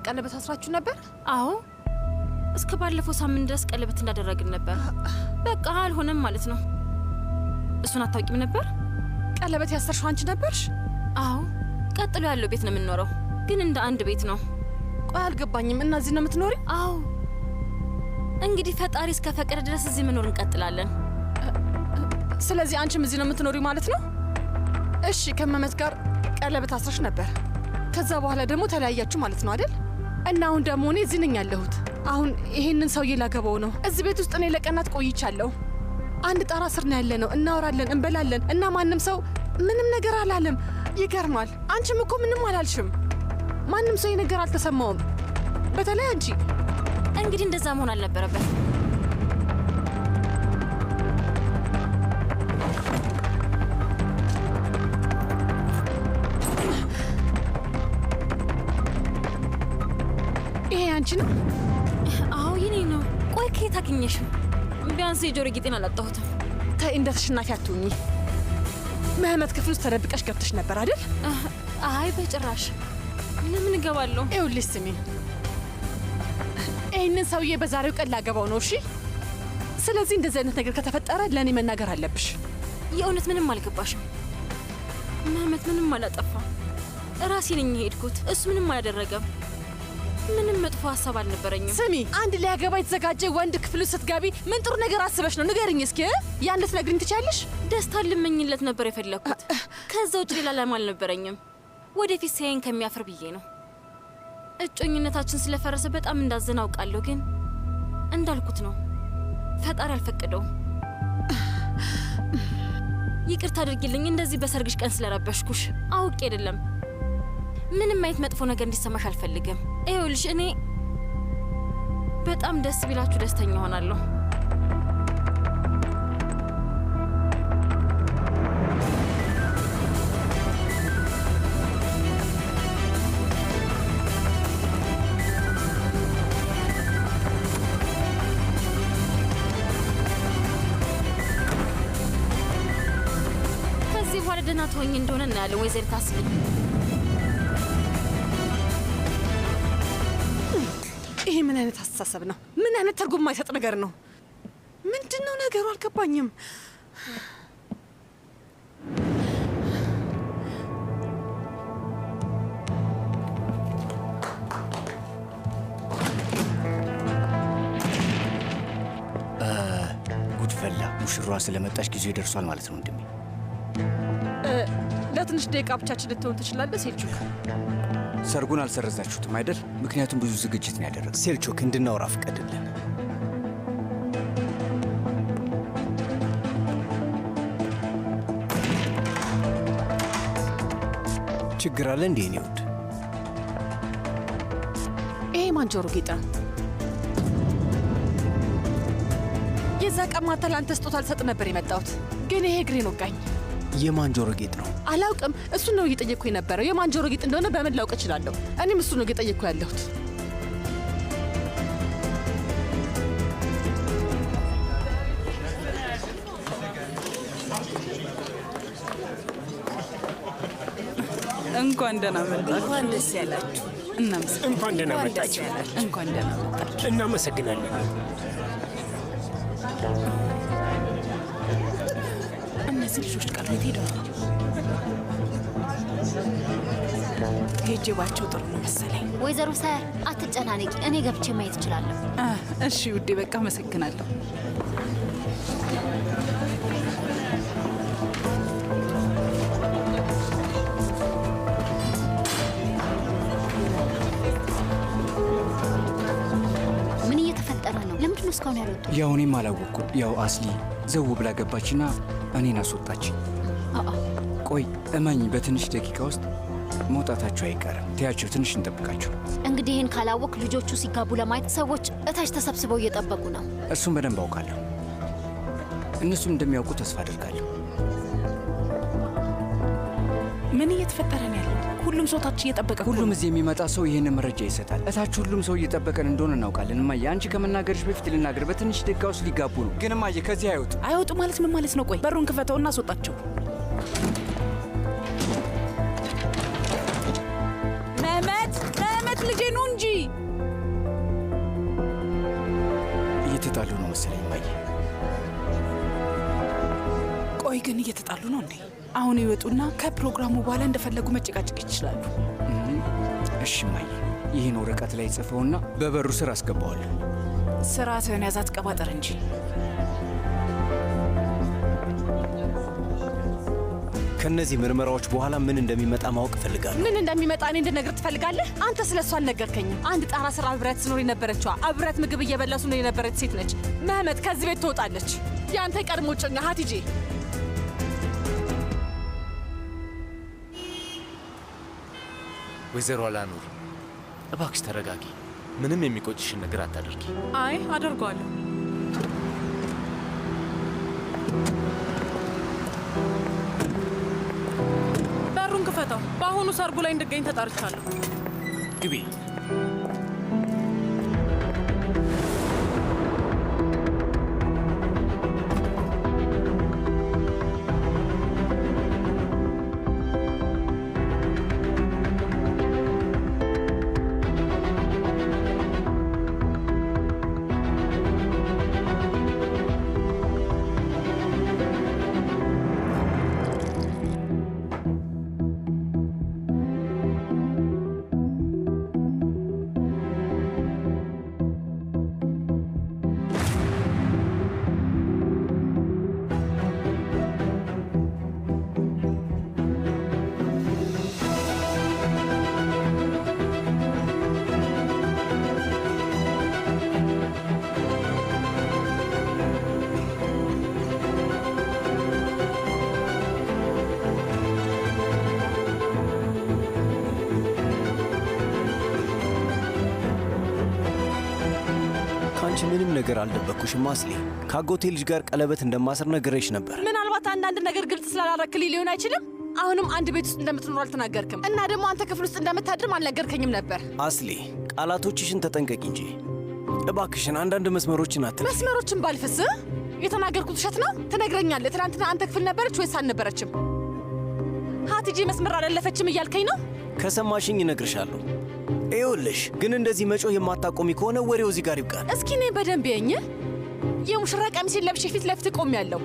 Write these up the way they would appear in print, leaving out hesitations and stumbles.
ቀለበት አስራችሁ ነበር? አዎ እስከ ባለፈው ሳምንት ድረስ ቀለበት እንዳደረግን ነበር። በቃ አልሆነም ማለት ነው። እሱን አታውቂም ነበር? ቀለበት ያሰርሽው አንቺ ነበርሽ? አዎ ቀጥሎ ያለው ቤት ነው የምንኖረው፣ ግን እንደ አንድ ቤት ነው። ቆይ አልገባኝም። እና እዚህ ነው የምትኖሪ? አዎ እንግዲህ ፈጣሪ እስከ ፈቀደ ድረስ እዚህ መኖር እንቀጥላለን። ስለዚህ አንቺም እዚህ ነው የምትኖሪ ማለት ነው? እሺ ከመመት ጋር ቀለበት አስረሽ ነበር፣ ከዛ በኋላ ደግሞ ተለያያችሁ ማለት ነው አይደል? እና አሁን ደግሞ እኔ እዚህ ነኝ ያለሁት። አሁን ይሄንን ሰውዬ ላገባው ነው። እዚህ ቤት ውስጥ እኔ ለቀናት ቆይቻለሁ። አንድ ጣራ ስር ነው ያለነው። እናወራለን፣ እንበላለን እና ማንም ሰው ምንም ነገር አላለም። ይገርማል። አንቺም እኮ ምንም አላልሽም። ማንም ሰው ነገር አልተሰማውም፣ በተለይ አንቺ። እንግዲህ እንደዛ መሆን አልነበረበት። ይሄ አንቺ ነው? አዎ የኔ ነው። ቆይ ከየት አገኘሽው? ቢያንስ የጆሮ ጌጤን አላጣሁትም። ተይ እንደ ተሽናፊ አትሁኚ። መህመት ክፍል ውስጥ ተደብቀሽ ገብተሽ ነበር አይደል? አይ በጭራሽ። ለምን እገባለሁ? ይኸውልሽ ስሚ፣ ይህንን ሰውዬ በዛሬው ቀን ላገባው ነው። እሺ? ስለዚህ እንደዚህ አይነት ነገር ከተፈጠረ ለእኔ መናገር አለብሽ። የእውነት ምንም አልገባሽም። መህመት ምንም አላጠፋም። ራሴ ነኝ የሄድኩት። እሱ ምንም አላደረገም። ምንም መጥፎ ሀሳብ አልነበረኝም። ስሚ፣ አንድ ሊያገባ የተዘጋጀ ወንድ ክፍል ውስጥ ስትገቢ ምን ጥሩ ነገር አስበሽ ነው? ንገርኝ እስኪ። ያን ልትነግሪኝ ትችያለሽ? ደስታ ልመኝለት ነበር የፈለግኩት። ከዛ ውጭ ሌላ ዓላማ አልነበረኝም። ወደፊት ሲያየኝ ከሚያፍር ብዬ ነው። እጮኝነታችን ስለፈረሰ በጣም እንዳዘን አውቃለሁ፣ ግን እንዳልኩት ነው፣ ፈጣሪ አልፈቀደውም። ይቅርታ አድርጊልኝ እንደዚህ በሰርግሽ ቀን ስለረበሽኩሽ። አውቄ አይደለም። ምንም አይነት መጥፎ ነገር እንዲሰማሽ አልፈልግም። ይኸውልሽ እኔ በጣም ደስ ቢላችሁ ደስተኛ ሆናለሁ። ከዚህ በኋላ ደህና ትሆኝ እንደሆነ እናያለን። ወይዘሪት አስብኝ። ይሄ ምን አይነት አስተሳሰብ ነው? ምን አይነት ትርጉም የማይሰጥ ነገር ነው? ምንድነው ነገሩ? አልገባኝም። ጉድፈላ፣ ሙሽራዋ ስለመጣች ጊዜው ይደርሷል ማለት ነው ወንድሜ። ለትንሽ ደቂቃ ብቻችን ልትሆን ትችላለህ ሴልቹክ? ሰርጉን አልሰረዛችሁትም አይደል? ምክንያቱም ብዙ ዝግጅት ነው ያደረግነው። ሴልቹክ እንድናወራ ፍቀድልን። ችግር አለ እንዴ? እኔ ውድ ይሄ ማንጆሮ ጌጥ ነው። የዛ ቀን ማታ ለአንተ ስጦታ ልሰጥ ነበር የመጣሁት፣ ግን ይሄ እግሬን ወጋኝ። የማንጆሮ ጌጥ ነው? አላውቅም። እሱን ነው እየጠየቅኩ የነበረው። የማንጆሮ ጌጥ እንደሆነ በምን ላውቅ እችላለሁ? እኔም እሱ ነው እየጠየቅኩ ያለሁት። እንኳን ደህና መጣችሁ። እንኳን ደስ ያላችሁ። እንኳን ደህና መጣችሁ። እንኳን ደህና መጣችሁ። እናመሰግናለን። እነዚህ ልጆች ቀሩ። የት ሄደው ነው? ሄጄባቸው ጥሩ ነው መሰለኝ። ወይዘሮ ሳያር አትጨናነቂ፣ እኔ ገብቼ ማየት እችላለሁ። እሺ ውዴ፣ በቃ አመሰግናለሁ። ነው እስካሁን ያልወጡ? ያው እኔም አላወቅኩም። ያው አስሊ ዘው ብላ ገባችና እኔን አስወጣች። ቆይ እመኝ፣ በትንሽ ደቂቃ ውስጥ መውጣታቸው አይቀርም። ተያቸው፣ ትንሽ እንጠብቃቸው። እንግዲህ ይህን ካላወቅ ልጆቹ ሲጋቡ ለማየት ሰዎች እታች ተሰብስበው እየጠበቁ ነው። እሱም በደንብ አውቃለሁ። እነሱም እንደሚያውቁ ተስፋ አድርጋለሁ። ምን እየተፈጠረ ነው ያለው? ሁሉም ሰው ታች እየጠበቀ እኮ ነው። ሁሉም እዚህ የሚመጣ ሰው ይህን መረጃ ይሰጣል። እታች ሁሉም ሰው እየጠበቀን እንደሆነ እናውቃለን። እማዬ፣ አንቺ ከመናገርሽ በፊት ልናገር። በትንሽ ደቂቃ ውስጥ ሊጋቡ ነው። ግን እማዬ፣ ከዚህ አይወጡ። አይወጡ ማለት ምን ማለት ነው? ቆይ በሩን ክፈተውና አስወጣቸው። መህመት ልጄ ነው እንጂ እየተጣሉ ነው መሰለኝ እማዬ። ቆይ ግን እየተጣሉ ነው እንዴ? አሁን ይወጡና ከፕሮግራሙ በኋላ እንደፈለጉ መጨቃጨቅ ይችላሉ። እሺ እማዬ፣ ይህን ወረቀት ላይ ጽፈውና በበሩ ስር አስገባዋለሁ። ስርዓትህን ያዛት፣ ቀባጠር እንጂ። ከነዚህ ምርመራዎች በኋላ ምን እንደሚመጣ ማወቅ እፈልጋለሁ። ምን እንደሚመጣ እኔ እንድነግር ትፈልጋለህ? አንተ ስለ እሷ አልነገርከኝም። አንድ ጣራ ስር አብረት ስኖር የነበረችዋ አብረት ምግብ እየበላሱ ነው የነበረች ሴት ነች። መህመት ከዚህ ቤት ትወጣለች። የአንተ ቀድሞ ጭኛ ሀቲጄ። ወይዘሮ አላኑር እባክሽ ተረጋጊ። ምንም የሚቆጭሽን ነገር አታደርጊ። አይ አደርገዋለሁ። በሩን ክፈተው። በአሁኑ ሰርጉ ላይ እንድገኝ ተጠርቻለሁ። ግቢ። አንቺ ምንም ነገር አልደበኩሽም አስሊ። ከአጎቴ ልጅ ጋር ቀለበት እንደማስር ነግሬሽ ነበር። ምናልባት አንዳንድ ነገር ግልጽ ስላላረክልኝ ሊሆን አይችልም። አሁንም አንድ ቤት ውስጥ እንደምትኖር አልተናገርክም እና ደግሞ አንተ ክፍል ውስጥ እንደምታድርም አልነገርከኝም ነበር። አስሊ፣ ቃላቶችሽን ተጠንቀቂ እንጂ እባክሽን። አንዳንድ መስመሮችን አትለፊ። መስመሮችን ባልፍስ የተናገርኩት ውሸት ነው? ትነግረኛለህ። ትናንትና አንተ ክፍል ነበረች ወይስ አልነበረችም? ሀቲጂ መስመር አላለፈችም እያልከኝ ነው? ከሰማሽኝ እነግርሻለሁ። ይኸውልሽ ግን እንደዚህ መጮህ የማታቆሚ ከሆነ ወሬው እዚህ ጋር ይብቃል። እስኪ እኔ በደንብ የኝ የሙሽራ ቀሚሴን ለብሼ ፊት ለፊት ቆሜያለሁ።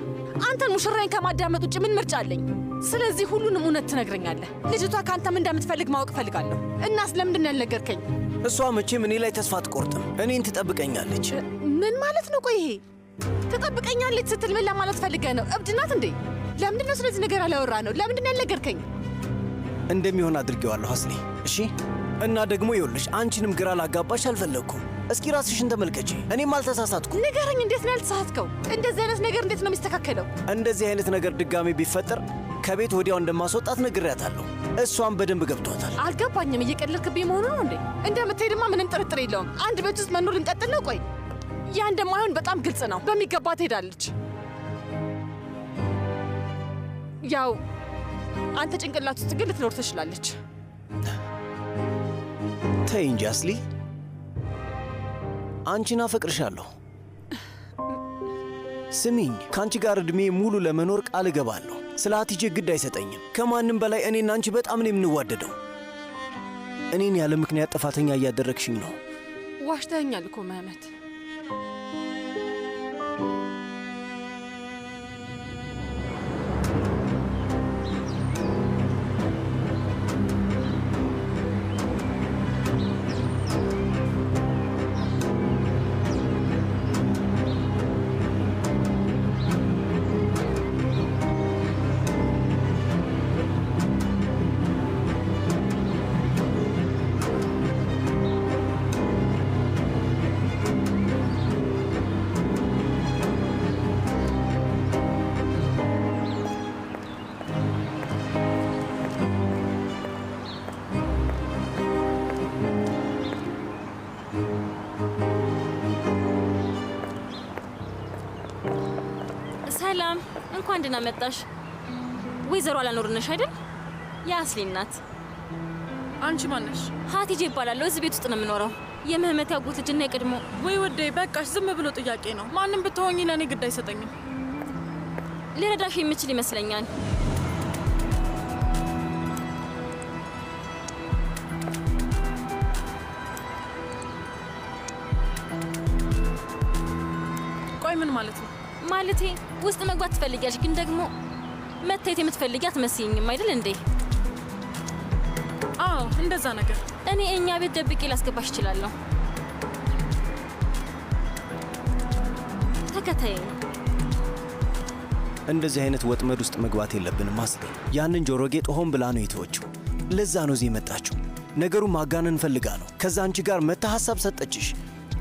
አንተን ሙሽራዬን ከማዳመጥ ውጭ ምን ምርጫ አለኝ? ስለዚህ ሁሉንም እውነት ትነግረኛለህ። ልጅቷ ከአንተም እንደምትፈልግ ማወቅ እፈልጋለሁ። እና ስለምንድን ያልነገርከኝ? እሷ መቼም እኔ ላይ ተስፋ አትቆርጥም። እኔን ትጠብቀኛለች። ምን ማለት ነው? ቆይ ይሄ ትጠብቀኛለች ስትል ምን ለማለት ፈልገህ ነው? እብድ ናት እንዴ? ለምንድን ነው ስለዚህ ነገር አላወራ ነው? ለምንድን ያልነገርከኝ? እንደሚሆን አድርጌዋለሁ አስሊ። እሺ። እና ደግሞ ይኸውልሽ አንቺንም ግራ ላጋባሽ አልፈለግኩም። እስኪ ራስሽን ተመልከቺ። እኔም አልተሳሳትኩም። ንገረኝ፣ እንዴት ነው ያልተሳሳትከው? እንደዚህ አይነት ነገር እንዴት ነው የሚስተካከለው? እንደዚህ አይነት ነገር ድጋሜ ቢፈጠር ከቤት ወዲያው እንደማስወጣት ነግሬያታለሁ። እሷም በደንብ ገብቷታል። አልገባኝም። እየቀለድክብኝ መሆኑ ነው እንዴ? እንደምትሄድማ ምንም ጥርጥር የለውም። አንድ ቤት ውስጥ መኖር እንቀጥል ነው? ቆይ ያ እንደማይሆን በጣም ግልጽ ነው። በሚገባ ትሄዳለች። ያው አንተ ጭንቅላት ውስጥ ግን ልትኖር ትችላለች። ተይ እንጂ አስሊ፣ አንቺን አፈቅርሻለሁ። ስሚኝ፣ ከአንቺ ጋር ዕድሜ ሙሉ ለመኖር ቃል እገባለሁ። ስለ ሀቲጄ ግድ አይሰጠኝም። ከማንም በላይ እኔና አንቺ በጣም ነው የምንዋደደው። እኔን ያለ ምክንያት ጥፋተኛ እያደረግሽኝ ነው። ዋሽተኸኛል እኮ መህመት። ሰላም፣ እንኳን ደህና መጣሽ። ወይዘሮ አላኖር ነሽ አይደል? የአስሊ እናት። አንቺ ማነሽ? ሀቲጄ ይባላለሁ። እዚህ ቤት ውስጥ ነው የምኖረው። የምህመት ያጎት ልጅና የቀድሞ። ወይ ወዴ፣ በቃሽ። ዝም ብሎ ጥያቄ ነው። ማንም ብትሆኚ ለእኔ ግድ አይሰጠኝም። ሊረዳሽ የምችል ይመስለኛል። ቆይ ምን ማለት ነው? ማለቴ ውስጥ መግባት ትፈልጊያለሽ፣ ግን ደግሞ መታየት የምትፈልጊ አትመስይኝም አይደል እንዴ? አዎ እንደዛ ነገር። እኔ እኛ ቤት ደብቄ ላስገባሽ እችላለሁ። ተከታይኝ። እንደዚህ አይነት ወጥመድ ውስጥ መግባት የለብንም አስሊ። ያንን ጆሮ ጌጥ ሆን ብላ ነው የተወችው። ለዛ ነው እዚህ የመጣችው። ነገሩን ማጋነን ፈልጋ ነው። ከዛ አንቺ ጋር መታ ሀሳብ ሰጠችሽ።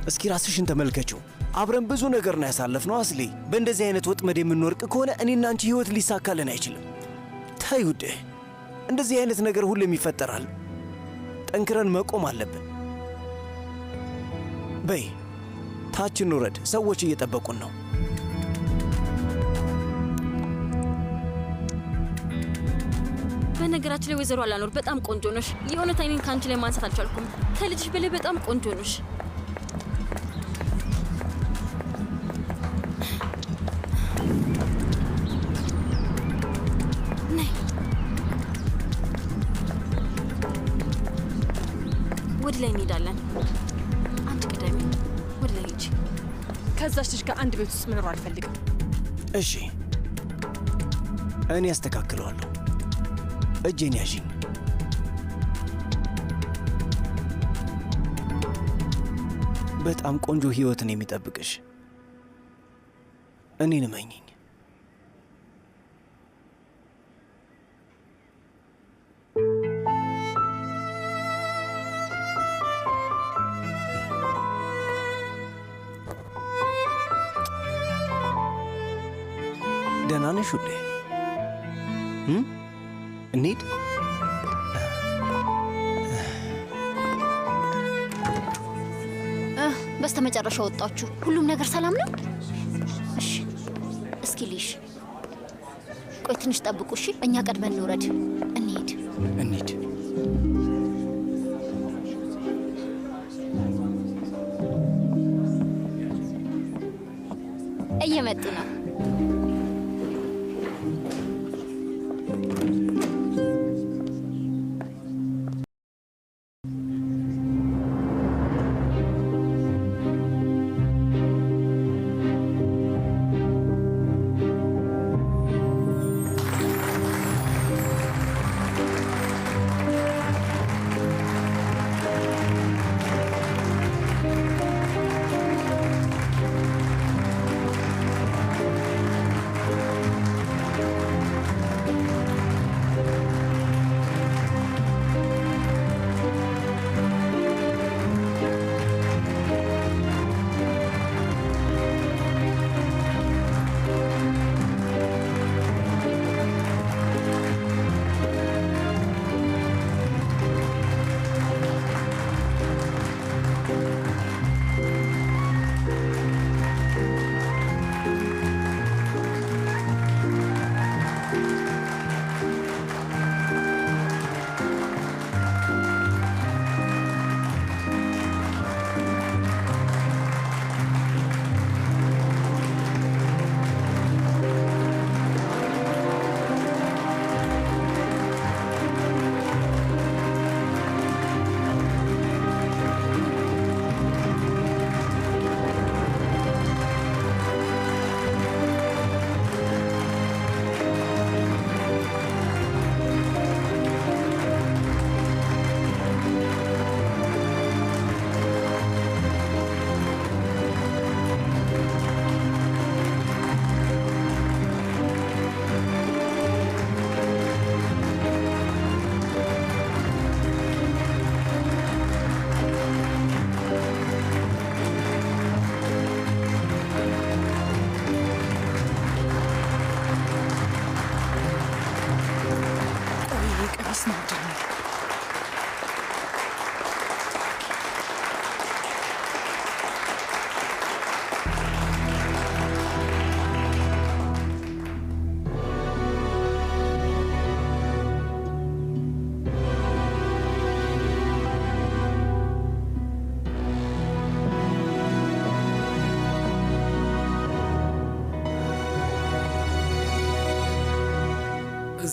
እስኪ ራስሽን ተመልከችው። አብረን ብዙ ነገር ነው ያሳለፍነው አስሊ። በእንደዚህ አይነት ወጥመድ የምንወርቅ ከሆነ እኔና አንቺ ህይወት ሊሳካልን አይችልም። ታይ ውዴ፣ እንደዚህ አይነት ነገር ሁሌም ይፈጠራል። ጠንክረን መቆም አለብን። በይ ታች እንውረድ፣ ሰዎች እየጠበቁን ነው። በነገራችን ላይ ወይዘሮ አላኖር በጣም ቆንጆ ነሽ። የእውነት አይኔን ከአንቺ ላይ ማንሳት አልቻልኩም። ከልጅሽ በላይ በጣም ቆንጆ ነሽ። ወደ ላይ እንሄዳለን። አንድ ቅደሚ። ወደ ላይ ሂጂ። ከዛች ልጅ ጋር አንድ ቤት ውስጥ መኖር አልፈልግም። እሺ እኔ ያስተካክለዋለሁ። እጄን ያዥኝ። በጣም ቆንጆ ህይወትን የሚጠብቅሽ እኔን እመኝኝ። ደህና ነሽ ውዴ? እንሂድ። በስተመጨረሻ ወጣችሁ። ሁሉም ነገር ሰላም ነው? እሺ፣ እስኪ ልሽ ቆይ ትንሽ ጠብቁ። እሺ፣ እኛ ቀድመን እንውረድ። እንሂድ። እየመጡ ነው።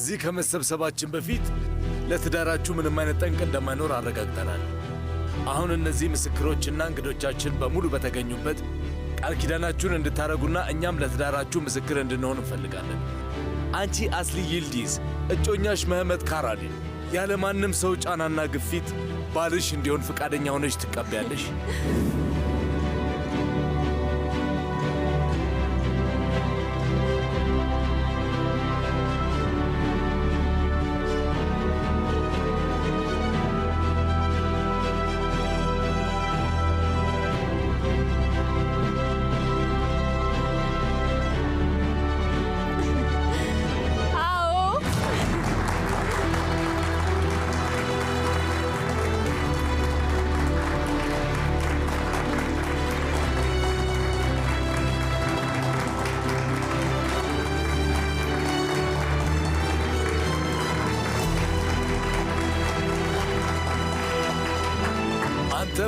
እዚህ ከመሰብሰባችን በፊት ለትዳራችሁ ምንም አይነት ጠንቅ እንደማይኖር አረጋግጠናል። አሁን እነዚህ ምስክሮችና እንግዶቻችን በሙሉ በተገኙበት ቃል ኪዳናችሁን እንድታረጉና እኛም ለትዳራችሁ ምስክር እንድንሆን እንፈልጋለን። አንቺ አስሊ ይልዲዝ እጮኛሽ መህመት ካራዲን ያለ ማንም ሰው ጫናና ግፊት ባልሽ እንዲሆን ፈቃደኛ ሆነሽ ትቀበያለሽ?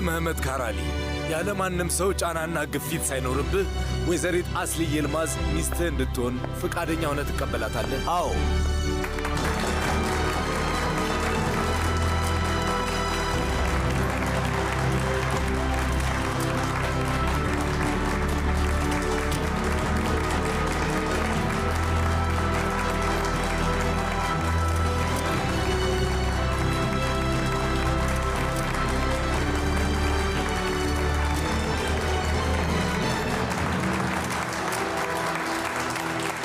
መህመት ካራሊ ያለ ማንም ሰው ጫናና ግፊት ሳይኖርብህ ወይዘሪት አስሊ ይልማዝ ሚስትህ እንድትሆን ፈቃደኛ ሆነ ትቀበላታለህ? አዎ።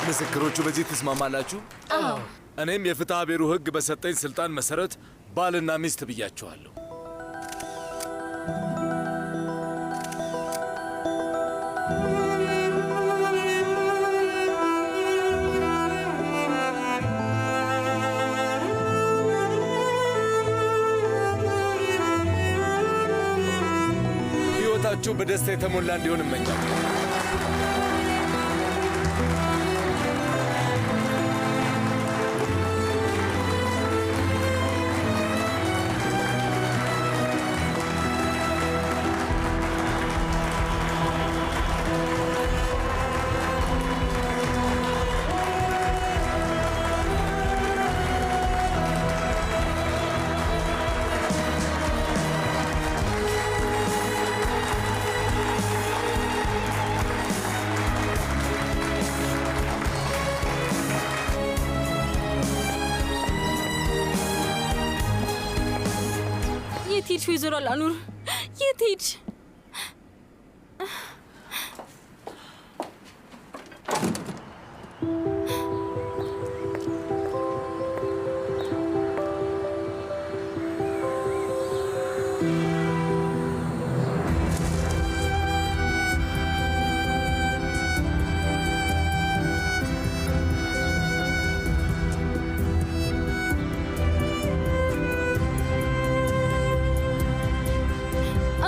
ምስክሮቹ በዚህ ትስማማላችሁ? እኔም የፍትሐ ብሔሩ ሕግ በሰጠኝ ስልጣን መሰረት ባልና ሚስት ብያችኋለሁ። ሕይወታችሁ በደስታ የተሞላ እንዲሆን እመኛለሁ። የት ሄድሽ ወይዘሮ አላኑር? የት ሄድሽ?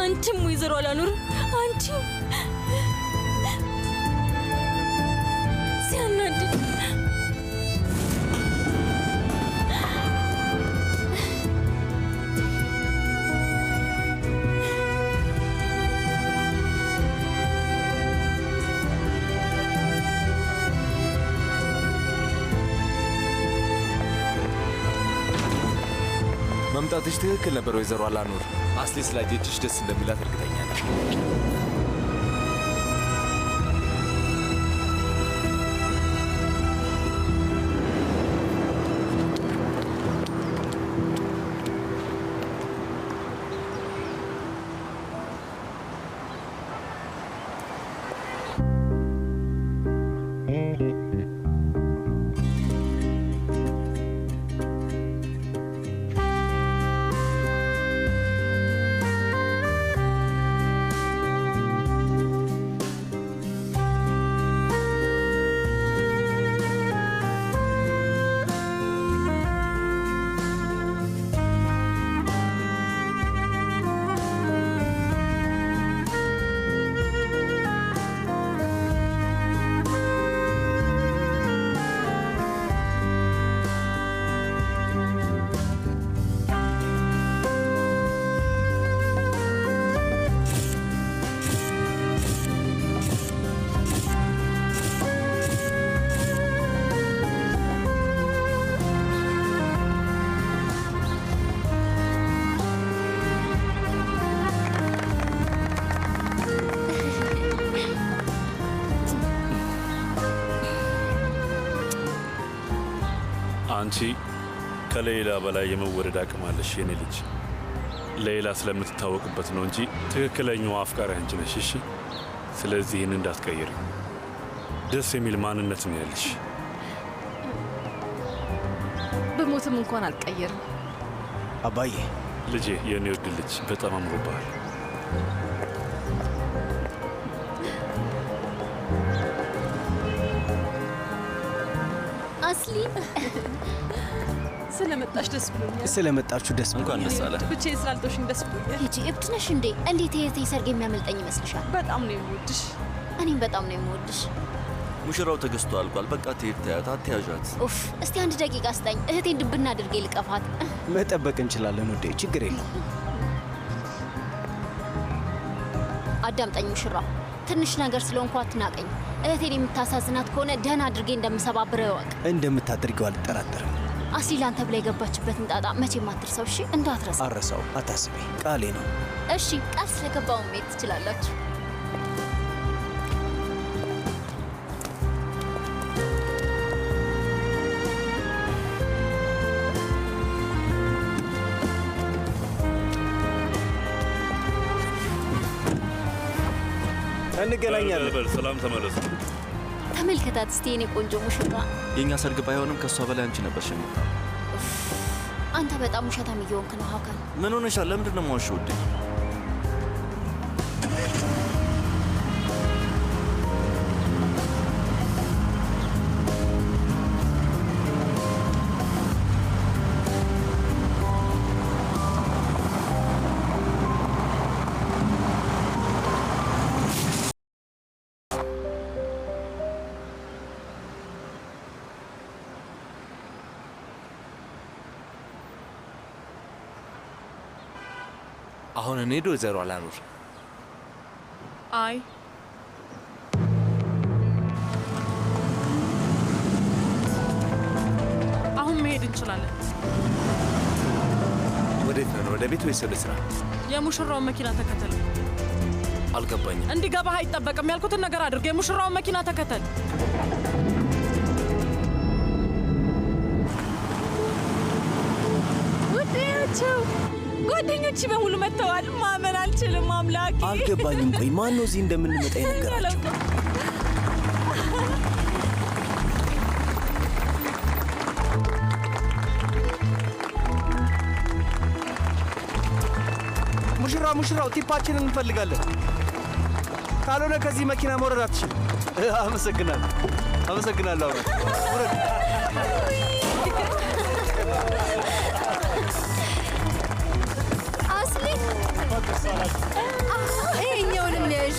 አንቺም ወይዘሮ አላኑር፣ አንቺም ሲያናድድ። መምጣትሽ ትክክል ነበር ወይዘሮ አላኑር። አስሊ ስላየችሽ ደስ እንደሚላት እርግጠኛ ነኝ። አንቺ ከሌላ በላይ የመወደድ አቅም አለሽ የኔ ልጅ። ሌላ ስለምትታወቅበት ነው እንጂ ትክክለኛው አፍቃሪ አንቺ ነሽ። እሺ፣ ስለዚህ ይህን እንዳትቀይሪ። ደስ የሚል ማንነት ነው ያለሽ። በሞትም እንኳን አልቀየርም። አባዬ ልጄ፣ የኔ ውድ ልጅ በጣም አምሮብሃል። አስሊ ስለመጣሽ ደስ ብሎኛል። ስለመጣችሁ ደስ እንኳን ደስ አለ። ብቻዬን ስላልተውሽኝ ደስ ብሎኛል። ሂጂ። እብድ ነሽ እንዴ? እንዴት የእህቴ ሰርግ የሚያመልጠኝ ይመስልሻል? በጣም ነው የምወድሽ። እኔም በጣም ነው የምወድሽ። ሙሽራው ተገዝቶ አልቋል። በቃ ትሄድ፣ ታያት፣ አትያዣት። ኡፍ፣ እስቲ 1 ደቂቃ ስጠኝ። እህቴን ድብና አድርጌ ልቀፋት። መጠበቅ እንችላለን ውዴ፣ ችግር የለው። አዳምጠኝ ሙሽራው፣ ትንሽ ነገር ስለሆንኩ አትናቀኝ። እህቴን የምታሳዝናት ከሆነ ደህና አድርጌ እንደምሰባብረው እወቅ። እንደምታደርገው አልጠራጠርም። አስሊ ላንተ ብላ የገባችበትን ጣጣ መቼም አትርሰው። እሺ፣ እንዳትረሳ። አረሳው፣ አታስቢ፣ ቃሌ ነው። እሺ፣ ቃል ስለገባው መሄድ ትችላላችሁ። እንገናኛለን። በል ሰላም ተመለሱ። ተመልከታት እስቲ የኔ ቆንጆ ሙሽራ። የእኛ ሰርግ ባይሆንም ከእሷ በላይ አንቺ ነበርሽ የምታ። አንተ በጣም ውሸታም እየሆንክ ነው ሀካን። ምን ሆነሻል? ለምንድን ነው የማዋሸው ውዴ? አሁን እኔ ዶዘሩ አላኑር። አይ አሁን መሄድ እንችላለን። ወዴት ነው? ወደ ቤት ወይስ ወደ ስራ? የሙሽራውን መኪና ተከተል። አልገባኝም። እንዲገባህ አይጠበቅም። ያልኩትን ነገር አድርግ። የሙሽራውን መኪና ተከተል። ውዴያቸው ጓደኞች በሙሉ መጥተዋል። ማመን አልችልም። አምላኬ አልገባኝም። ቆይ ማን ነው እዚህ እንደምንመጣ የነገራቸው? ሙሽራው ቲፓችንን እንፈልጋለን። ካልሆነ ከዚህ መኪና መውረድ አትችልም። አመሰግናለሁ። ውረድ። አስሊ ይሄኛውንም ያዡ።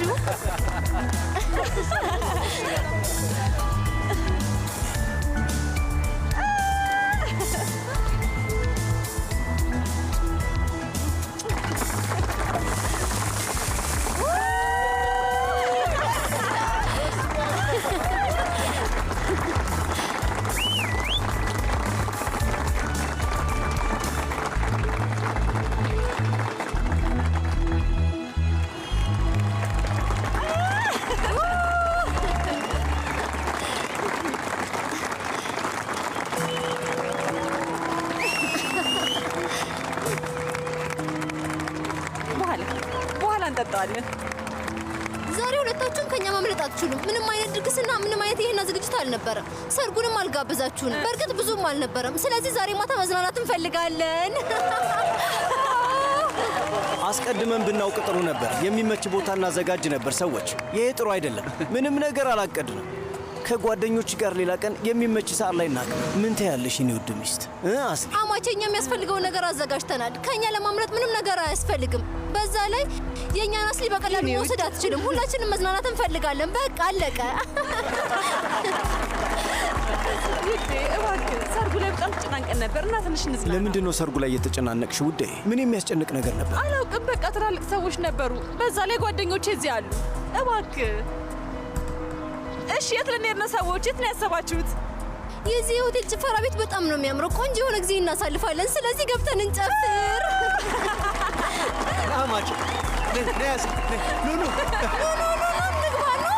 በኋላ እንጠጣዋለን። ዛሬ ሁለታችሁም ከኛ ማምለጥ አትችሉም። ምንም አይነት ድግስና ምንም አይነት ይሄና ዝግጅት አልነበረም። ሰርጉንም አልጋበዛችሁንም። በእርግጥ ብዙም አልነበረም። ስለዚህ ዛሬ ማታ መዝናናት እንፈልጋለን። አስቀድመን ብናውቅ ጥሩ ነበር። የሚመች ቦታ እናዘጋጅ ነበር። ሰዎች፣ ይሄ ጥሩ አይደለም። ምንም ነገር አላቀድንም። ከጓደኞች ጋር ሌላ ቀን የሚመች ሰዓት ላይ እናቅ። ምን ትያለሽ የኔ ውድ ሚስት? አስሊ አማቼኛ የሚያስፈልገውን ነገር አዘጋጅተናል። ከኛ ለማምለጥ ምንም ነገር አያስፈልግም። በዛ ላይ የእኛን አስሊ በቀላሉ መውሰድ አትችልም። ሁላችንም መዝናናት እንፈልጋለን። በቃ አለቀ። ውዴ እባክህ፣ ሰርጉ ላይ በጣም ተጨናንቀን ነበር እና ትንሽ እንዝናና። ለምንድን ነው ሰርጉ ላይ የተጨናነቅሽ ውዴ? ምን የሚያስጨንቅ ነገር ነበር? አላውቅም። በቃ ትላልቅ ሰዎች ነበሩ። በዛ ላይ ጓደኞቼ እዚህ አሉ። እባክህ እሺ፣ የት ልንሄድ ነው ሰዎች? የት ነው ያሰባችሁት? የዚህ የሆቴል ጭፈራ ቤት በጣም ነው የሚያምረው። ቆንጆ የሆነ ጊዜ እናሳልፋለን። ስለዚህ ገብተን እንጨፍር። አማጭ ነያዝ ኑ ንግባ ነው።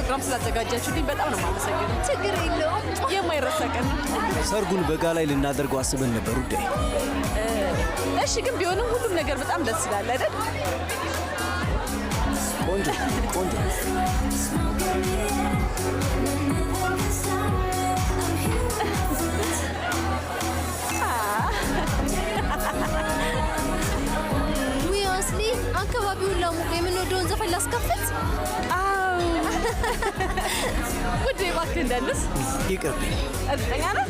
ፕሮግራም ስላዘጋጃችሁልኝ በጣም ነው የማመሰግነው። ችግር የለውም። የማይረሳ ቀን ነው። ሰርጉን በጋ ላይ ልናደርገው አስበን ነበር ውዴ። እሺ፣ ግን ቢሆንም ሁሉም ነገር በጣም ደስ ይላል አይደል? ቆንጆ ቆንጆ። ውይ አስሊ፣ አካባቢውን ላሙቅ። የምንወደውን ዘፈን ላስከፍት? ውዴ እባክህ እንዳንስ። ይቅርብኝ። እርግጠኛ ነህ?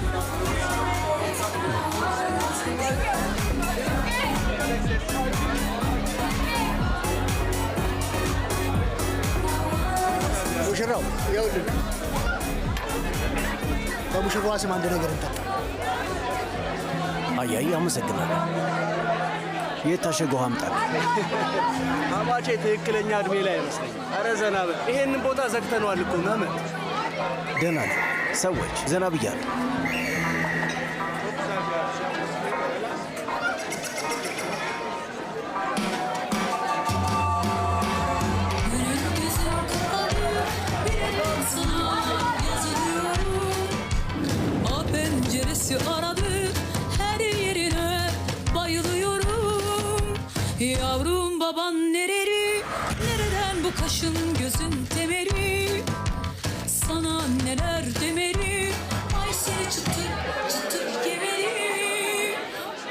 ሙሽራው ይኸውልህ፣ በሙሽራዋ ስም አንድ ነገር እንጠጣ። አያይ፣ አመሰግናለሁ። የታሸገው አምጣል። አማቼ ትክክለኛ እድሜ ላይ አይመስለኝም። ኧረ ዘና በል። ይሄንን ቦታ ዘግተነዋል እኮ መመት። ደህና ነው ሰዎች፣ ዘና ብያለሁ። Penceresi aradı her yerine bayılıyorum. Yavrum baban nereli, nereden bu kaşın gözün temeli? Sana neler demeli, ay seni çıtır çıtır yemeli.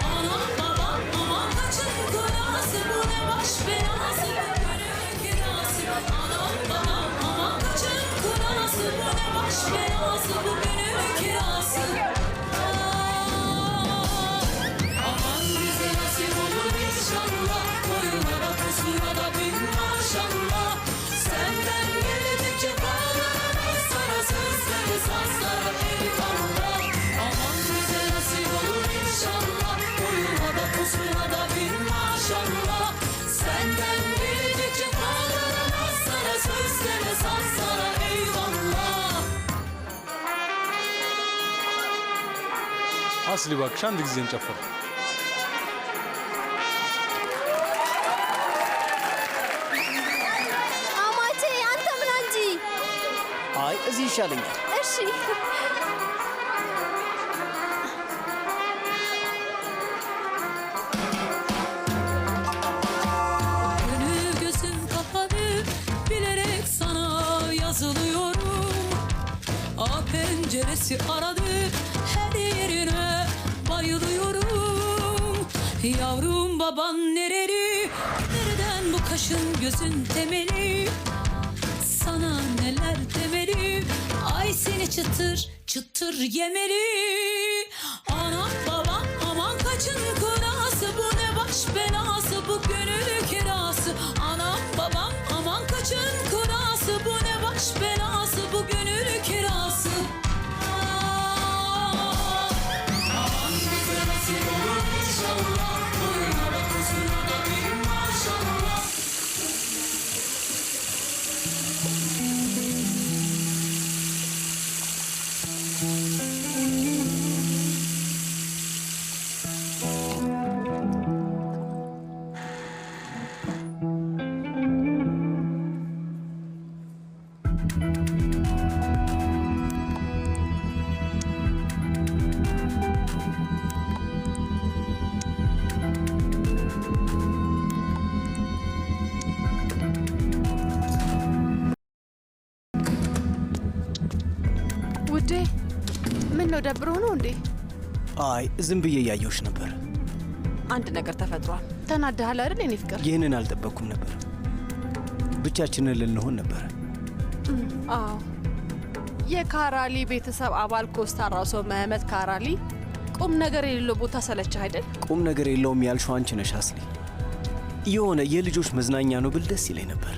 Anam babam aman kaçın kurası, bu ne baş belası, gönül kirası. Anam babam aman kaçın kurası, bu ne baş belası, bu gönül kirası. Aman bize nasip olur inşallah, boyuna da kusura da bin maşallah. Senden geldikçe bağlarına sana sözleri sazlara eyvallah. Aman bize nasip olur inşallah, boyuna da kusura da bin maşallah. Senden geldikçe bağlarına sana sözleri sazlara eyvallah. Asli bak şu anda ጊዜን ጨፈር አማቼ አንተ ምን አንጂ? አይ እዚህ ይሻለኛል። እሺ Gönül gözüm kapalı, bilerek sana yazılıyorum. Penceresi aradı her yerine bayılıyorum. Yavrum baban nereli, nereden bu kaşın gözün temeli? Sana neler demeli, ay seni çıtır çıtır yemeli. Anam babam aman kaçın kurası, bu ne baş belası, bu gönül kirası. Anam babam aman kaçın kurası, bu ne baş belası, bu gönül kirası. Aman bize nasip olur inşallah, boyuna da kusura da bin maşallah. ውዴ ምን ነው ደብሮ ነው እንዴ? አይ ዝም ብዬ እያየሁሽ ነበር። አንድ ነገር ተፈጥሯል። ተናደሃል አይደል የኔ ፍቅር? ይህንን አልጠበቅኩም ነበር። ብቻችንን ልንሆን ነበረ። አዎ የካራሊ ቤተሰብ አባል ኮስታራው ሰው መህመት ካራሊ ቁም ነገር የሌለው ቦታ ሰለችህ አይደል? ቁም ነገር የለውም ያልሽው አንቺ ነሽ አስሊ። የሆነ የልጆች መዝናኛ ነው ብል ደስ ይለኝ ነበር።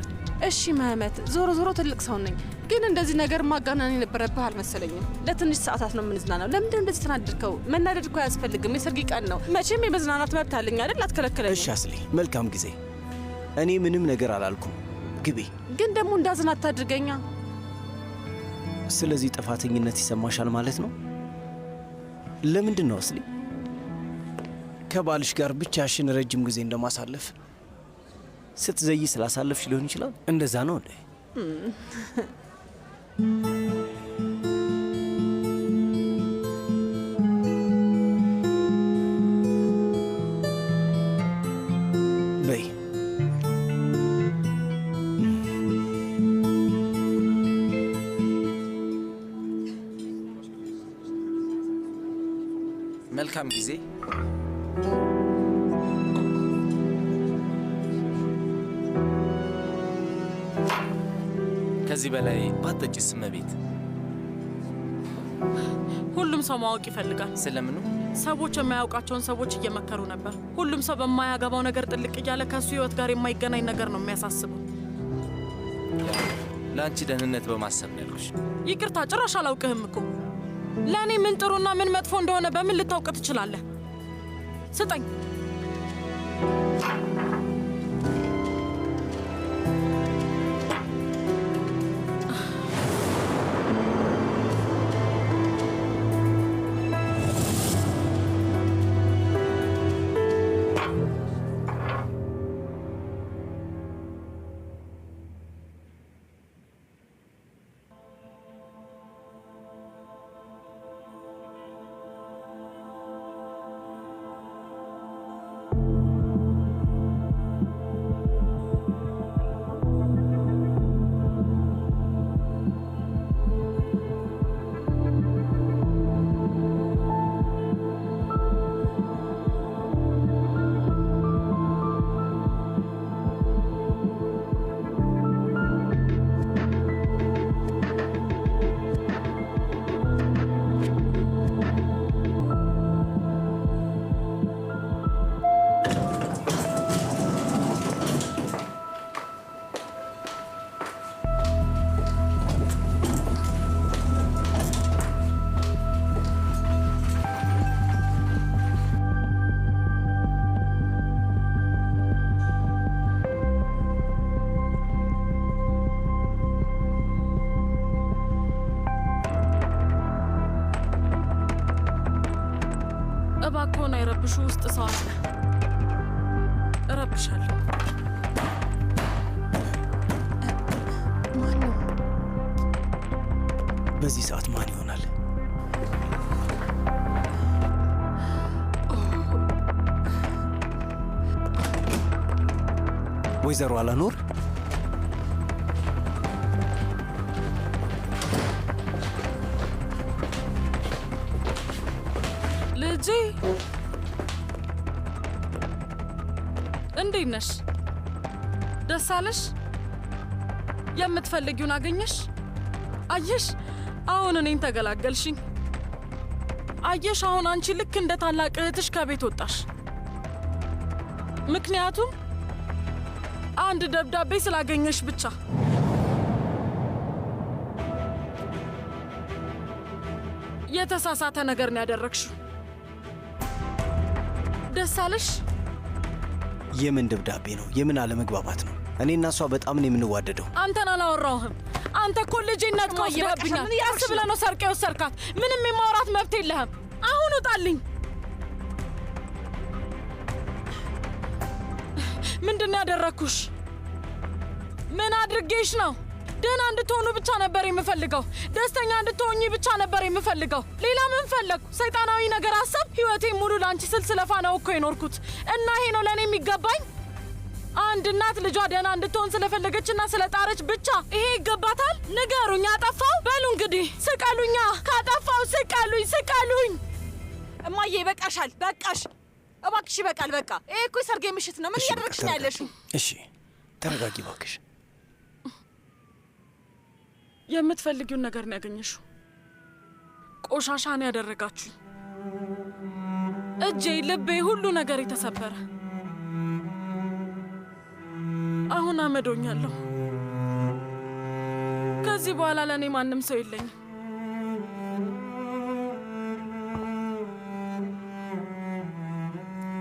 እሺ መህመት፣ ዞሮ ዞሮ ትልቅ ሰው ነኝ፣ ግን እንደዚህ ነገር ማጋናን የነበረብህ አልመሰለኝም። ለትንሽ ሰዓታት ነው የምንዝናናው። ለምንድን እንደዚህ ተናደድከው? መናደድ እኮ አያስፈልግም። የሰርግ ቀን ነው። መቼም የመዝናናት መብት አለኝ አይደል? አትከለክለኝ። እሺ አስሊ፣ መልካም ጊዜ። እኔ ምንም ነገር አላልኩም። ግቢ። ግን ደግሞ እንዳዝን አታድርገኛ። ስለዚህ ጥፋተኝነት ይሰማሻል ማለት ነው? ለምንድን ነው አስሊ? ከባልሽ ጋር ብቻሽን ረጅም ጊዜ እንደማሳለፍ ስትዘይ ስላሳለፍሽ ሊሆን ይችላል። እንደዛ ነው እንዴ? መልካም ጊዜ። ከዚህ በላይ ባትጠጪስ እመቤት? ሁሉም ሰው ማወቅ ይፈልጋል። ስለምኑ? ሰዎች የማያውቃቸውን ሰዎች እየመከሩ ነበር። ሁሉም ሰው በማያገባው ነገር ጥልቅ እያለ ከሱ ህይወት ጋር የማይገናኝ ነገር ነው የሚያሳስበው። ለአንቺ ደህንነት በማሰብ ነው ያልኩሽ። ይቅርታ፣ ጭራሽ አላውቅህም እኮ። ለእኔ ምን ጥሩና ምን መጥፎ እንደሆነ በምን ልታውቅ ትችላለህ? ስጠኝ። እባክዎን አይረብሹ። ውስጥ ሰው አለ። እረብሻለሁ። ማን ነው? በዚህ ሰዓት ማን ይሆናል? ወይዘሮ አላኖር? ልጄ እንዴት ነሽ? ደስ አለሽ? የምትፈልጊውን አገኘሽ? አየሽ፣ አሁን እኔን ተገላገልሽኝ። አየሽ፣ አሁን አንቺ ልክ እንደ ታላቅ እህትሽ ከቤት ወጣሽ። ምክንያቱም አንድ ደብዳቤ ስላገኘሽ ብቻ። የተሳሳተ ነገር ነው ያደረግሽው። ደስ አለሽ? የምን ደብዳቤ ነው? የምን አለመግባባት ነው? እኔና እሷ በጣም ነው የምንዋደደው። አንተን አላወራሁህም። አንተ እኮ ልጄን ነጥቀህ ወስደህብኛል። ቀስ ብለህ ነው ሰርቀህ የወሰድካት። ምንም የማውራት መብት የለህም። አሁን ውጣልኝ። ምንድን ነው ያደረግኩሽ? ምን አድርጌሽ ነው? ደህና እንድትሆኑ ብቻ ነበር የምፈልገው። ደስተኛ እንድትሆኚ ብቻ ነበር የምፈልገው። ሌላ ምን ፈለግኩ? ሰይጣናዊ ነገር አሰብ። ህይወቴን ሙሉ ለአንቺ ስል ስለፋ ነው እኮ የኖርኩት እና ይሄ ነው ለእኔ የሚገባኝ? አንድ እናት ልጇ ደህና እንድትሆን ስለፈለገችና ስለጣረች ብቻ ይሄ ይገባታል? ንገሩኝ። አጠፋው? በሉ እንግዲህ ስቀሉኛ። ካጠፋው ስቀሉኝ፣ ስቀሉኝ። እማዬ ይበቃሻል፣ በቃሽ። እባክሽ ይበቃል፣ በቃ። ይሄ እኮ የሰርጌ ምሽት ነው። ምን እያደረግሽ ነው ያለሽው? እሺ ተረጋጊ እባክሽ። የምትፈልጊውን ነገር ነው ያገኘሽው። ቆሻሻ ነው ያደረጋችሁ። እጄ፣ ልቤ፣ ሁሉ ነገር የተሰበረ። አሁን አመዶኛለሁ። ከዚህ በኋላ ለእኔ ማንም ሰው የለኝም።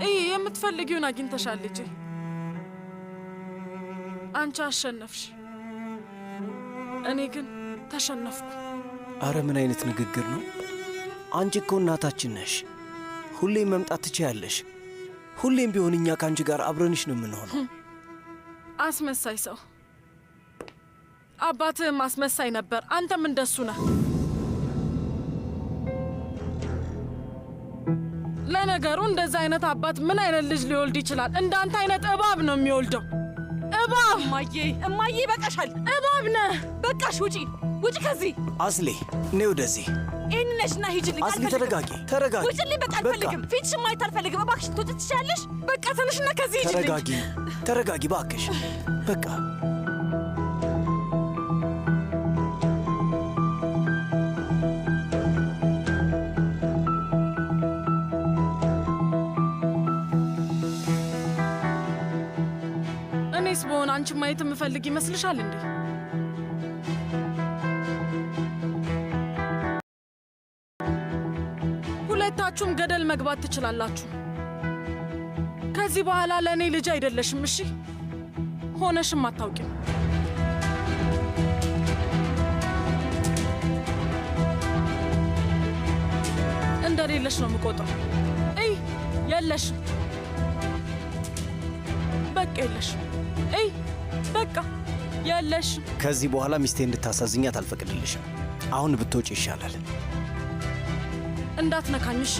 ይህ የምትፈልጊውን አግኝተሻል ልጄ። አንቺ አሸነፍሽ፣ እኔ ግን ተሸነፍኩ። አረ ምን አይነት ንግግር ነው? አንቺ እኮ እናታችን ነሽ። ሁሌም መምጣት ትችያለሽ። ሁሌም ቢሆን እኛ ከአንቺ ጋር አብረንሽ ነው የምንሆነው። አስመሳይ ሰው። አባትህም አስመሳይ ነበር፣ አንተም እንደሱ ነህ። ለነገሩ እንደዛ አይነት አባት ምን አይነት ልጅ ሊወልድ ይችላል? እንዳንተ አይነት እባብ ነው የሚወልደው። እባብ! እማዬ ይበቃሻል። እባብ ነህ። በቃሽ፣ ውጪ ከዚህ። አስሊ ነይ ወደዚህ። ይህን ነሽና ሂጂልኝ። አስሊ ተረጋጊ። ውጪልኝ። በቃ አልፈልግም። ፊትሽን ማየት አልፈልግም። እባክሽ ትወጪ ትችያለሽ። በቃ ተነሽና ከዚህ ሂጂልኝ። ተረጋጊ እባክሽ። በቃ እኔስ በሆነ አንቺን ማየት የምፈልግ ይመስልሻል እንዴ? ሁለታችሁም ገደል መግባት ትችላላችሁ። ከዚህ በኋላ ለእኔ ልጅ አይደለሽም። እሺ? ሆነሽም አታውቂም። እንደሌለሽ ነው የምቆጥረው። እይ፣ የለሽም። በቃ የለሽም። እይ፣ በቃ የለሽም። ከዚህ በኋላ ሚስቴ እንድታሳዝኛት አልፈቅድልሽም። አሁን ብትወጪ ይሻላል። እንዳትነካኝ እሺ?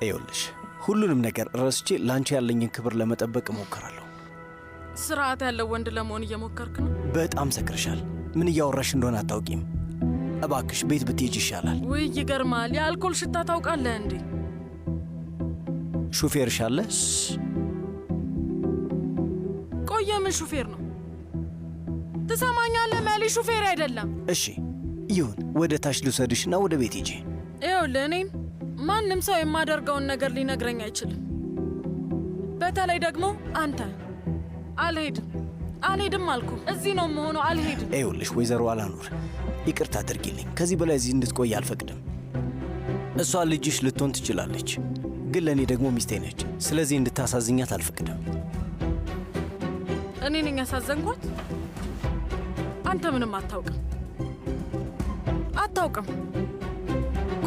ይኸውልሽ ሁሉንም ነገር ረስቼ ላንቺ ያለኝን ክብር ለመጠበቅ እሞክራለሁ። ስርዓት ያለው ወንድ ለመሆን እየሞከርክ ነው። በጣም ሰክርሻል። ምን እያወራሽ እንደሆነ አታውቂም። እባክሽ ቤት ብትሄጅ ይሻላል። ውይ ይገርማል። የአልኮል ሽታ ታውቃለህ እንዴ? ሹፌርሽ አለ? ቆየ ምን ሹፌር ነው? ትሰማኛለህ? መሊ ሹፌር አይደለም። እሺ ይሁን፣ ወደ ታች ልውሰድሽና ወደ ቤት ሂጂ። ይኸውልህ እኔን ማንም ሰው የማደርገውን ነገር ሊነግረኝ አይችልም። በተለይ ደግሞ አንተ። አልሄድም አልኩ። እዚህ ነው የምሆነው። አልሄድም። ይኸውልሽ ወይዘሮ አላኑር ይቅርታ አድርጊልኝ። ከዚህ በላይ እዚህ እንድትቆይ አልፈቅድም። እሷ ልጅሽ ልትሆን ትችላለች፣ ግን ለእኔ ደግሞ ሚስቴ ነች። ስለዚህ እንድታሳዝኛት አልፈቅድም። እኔ ነኝ ያሳዘንኳት? አንተ ምንም አታውቅም።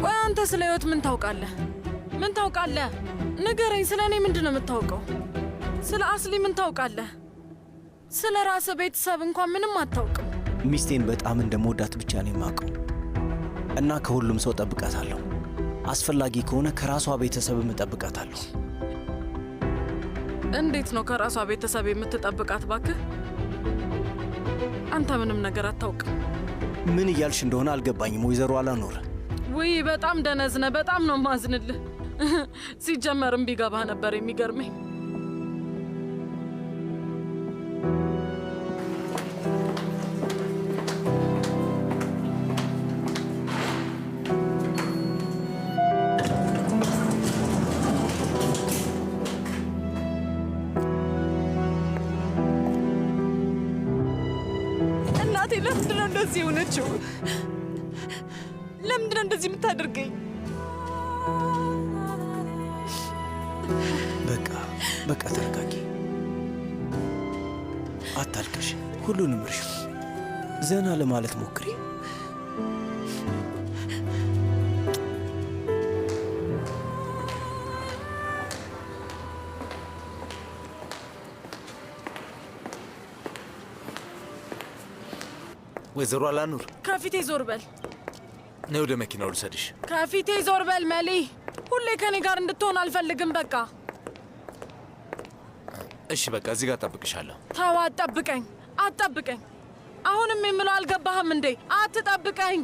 ቆይ አንተ ስለ ሕይወት ምን ታውቃለህ? ንገረኝ። ስለ እኔ ምንድን ነው የምታውቀው? ስለ አስሊ ምን ታውቃለህ? ስለ ራስህ ቤተሰብ እንኳን ምንም አታውቅም። ሚስቴን በጣም እንደምወዳት ብቻ ነው የማውቀው እና ከሁሉም ሰው ጠብቃታለሁ። አስፈላጊ ከሆነ ከራሷ ቤተሰብም እጠብቃታለሁ። እንዴት ነው ከራሷ ቤተሰብ የምትጠብቃት? ባክህ አንተ ምንም ነገር አታውቅም። ምን እያልሽ እንደሆነ አልገባኝም ወይዘሮ አላኖር። ውይ በጣም ደነዝነ። በጣም ነው ማዝንልህ። ሲጀመርም ቢገባህ ነበር የሚገርመኝ። እናቴ ለምንድን ነው እንደዚህ የሆነችው? ለምንድን ነው እንደዚህ የምታደርገኝ? በቃ ተረጋጊ፣ አታልቅሽ። ሁሉንም እርሹ፣ ዘና ለማለት ሞክሪ። ወይዘሮ አላኑር ከፊቴ ዞር በል። ነይ ወደ መኪናው ልውሰድሽ። ከፊቴ ዞር በል መሊ። ሁሌ ከኔ ጋር እንድትሆን አልፈልግም። በቃ እሺ፣ በቃ እዚህ ጋር እጠብቅሻለሁ። ተው፣ አትጠብቀኝ። አሁንም የምለው አልገባህም እንዴ? አትጠብቀኝ።